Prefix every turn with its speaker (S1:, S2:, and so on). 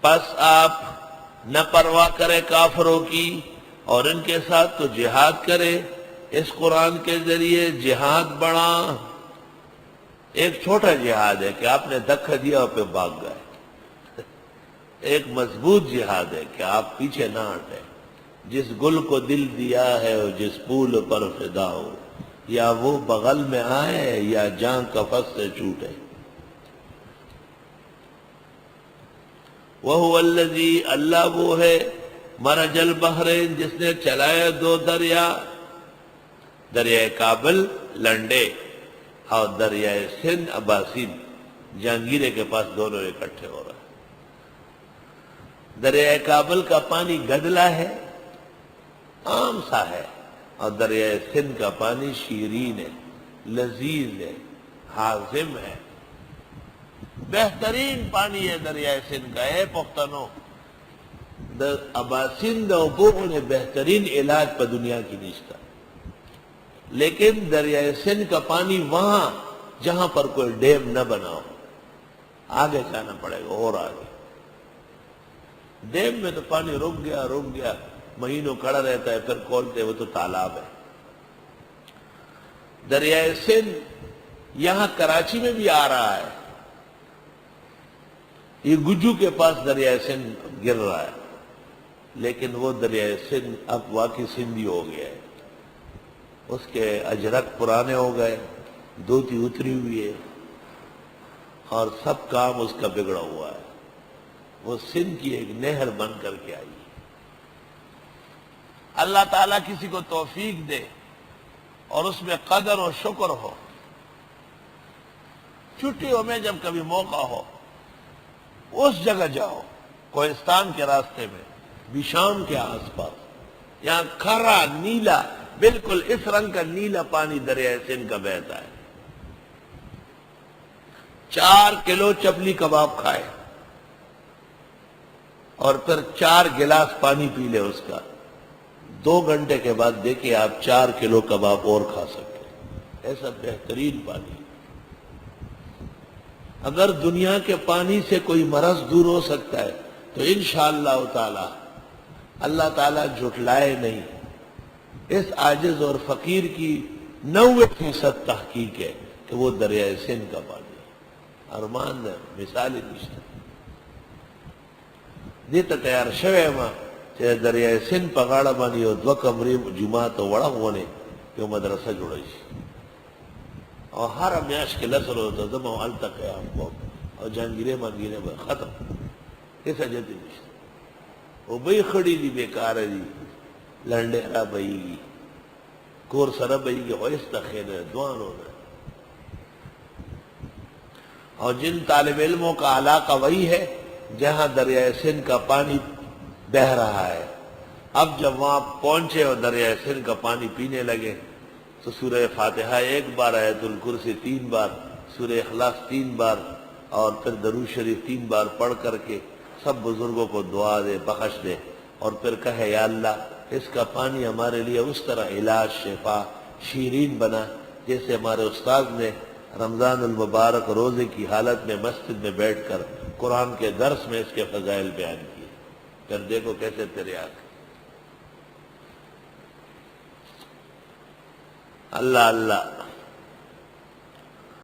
S1: پس آپ نہ پرواہ کرے کافروں کی اور ان کے ساتھ تو جہاد کرے. اس قرآن کے ذریعے جہاد بڑا ایک چھوٹا جہاد ہے کہ آپ نے دھکا دیا اور پہ بھاگ گئے. ایک مضبوط جہاد ہے کہ آپ پیچھے نہ ہٹیں. جس گل کو دل دیا ہے اور جس پھول پر فدا ہو، یا وہ بغل میں آئے یا جان کفس سے چھوٹے. وَهُوَ الَّذِي اللہ وہ ہے مرج البحرین جس نے چلایا دو دریا، دریائے کابل لنڈے اور دریائے سندھ اباسین. جہانگیرے کے پاس دونوں اکٹھے ہو رہا ہے. دریائے کابل کا پانی گدلا ہے، عام سا ہے، اور دریائے سندھ کا پانی شیرین ہے، لذیذ ہے، حازم ہے. بہترین پانی ہے دریائے سندھ کا. ہے پختنوں اباسین دا اوبو نے بہترین علاج پہ دنیا کی نشتا. لیکن دریائے سندھ کا پانی وہاں جہاں پر کوئی ڈیم نہ بنا ہو، آگے جانا پڑے گا اور آگے. ڈیم میں تو پانی رک گیا مہینوں کھڑا رہتا ہے، پھر کھولتے وہ تو تالاب ہے. دریائے سندھ یہاں کراچی میں بھی آ رہا ہے. یہ گجو کے پاس دریائے سندھ گر رہا ہے، لیکن وہ دریائے سندھ اب واقعی سندھی ہو گیا ہے. اس کے اجرک پرانے ہو گئے، دوتی اتری ہوئی ہے، اور سب کام اس کا بگڑا ہوا ہے. وہ سندھ کی ایک نہر بن کر کے آئی. اللہ تعالیٰ کسی کو توفیق دے اور اس میں قدر و شکر ہو. چھٹیوں میں جب کبھی موقع ہو اس جگہ جاؤ، کوہستان کے راستے میں، بشام کے آس پاس. یہاں کھرا نیلا، بالکل اس رنگ کا نیلا پانی دریائے سندھ کا بہتا ہے. 4 کلو چپلی کباب کھائے اور پھر 4 گلاس پانی پی لے اس کا. 2 گھنٹے کے بعد دیکھیں آپ 4 کلو کباب اور کھا سکتے. ایسا بہترین پانی. اگر دنیا کے پانی سے کوئی مرض دور ہو سکتا ہے تو انشاءاللہ تعالی اللہ تعالیٰ جھٹلائے نہیں. اس عاجز اور فقیر کی 90% تحقیق ہے کہ وہ دریائے سندھ کا پانی ہے. ارمان مثال نشته دیتا تیار شوه ما چې دریائے سندھ په غاړه باندې یو 2 کمرې جماعت وړاونه یو مدرسه جوړه شي، او هر میاشت کې لسلو ته ځم او هلته قیام کوم او جهانګیرې مانګیرې به ختم. هېڅ اجتې نشته. اوبه خړې دي، بیکاره دي، لنډې را بهیږي، کور سره بهیږي، خو هېڅ ته خیر نه، دوانو نه. اور جن طالب علموں کا علاقہ وہی ہے جہاں دریائے سندھ کا پانی بہ رہا ہے، اب جب وہاں پہنچے اور دریائے سندھ کا پانی پینے لگے تو سورہ فاتحہ 1 بار، آیت الکرسی 3 بار، سورہ اخلاص 3 بار، اور پھر درود شریف 3 بار پڑھ کر کے سب بزرگوں کو دعا دے، بخش دے، اور پھر کہے یا اللہ اس کا پانی ہمارے لیے اس طرح علاج، شفا، شیرین بنا جیسے ہمارے استاد نے رمضان المبارک روزے کی حالت میں مسجد میں بیٹھ کر قرآن کے درس میں اس کے فضائل بیان کیے. پھر دیکھو کیسے تیرے آنکھ. اللہ اللہ.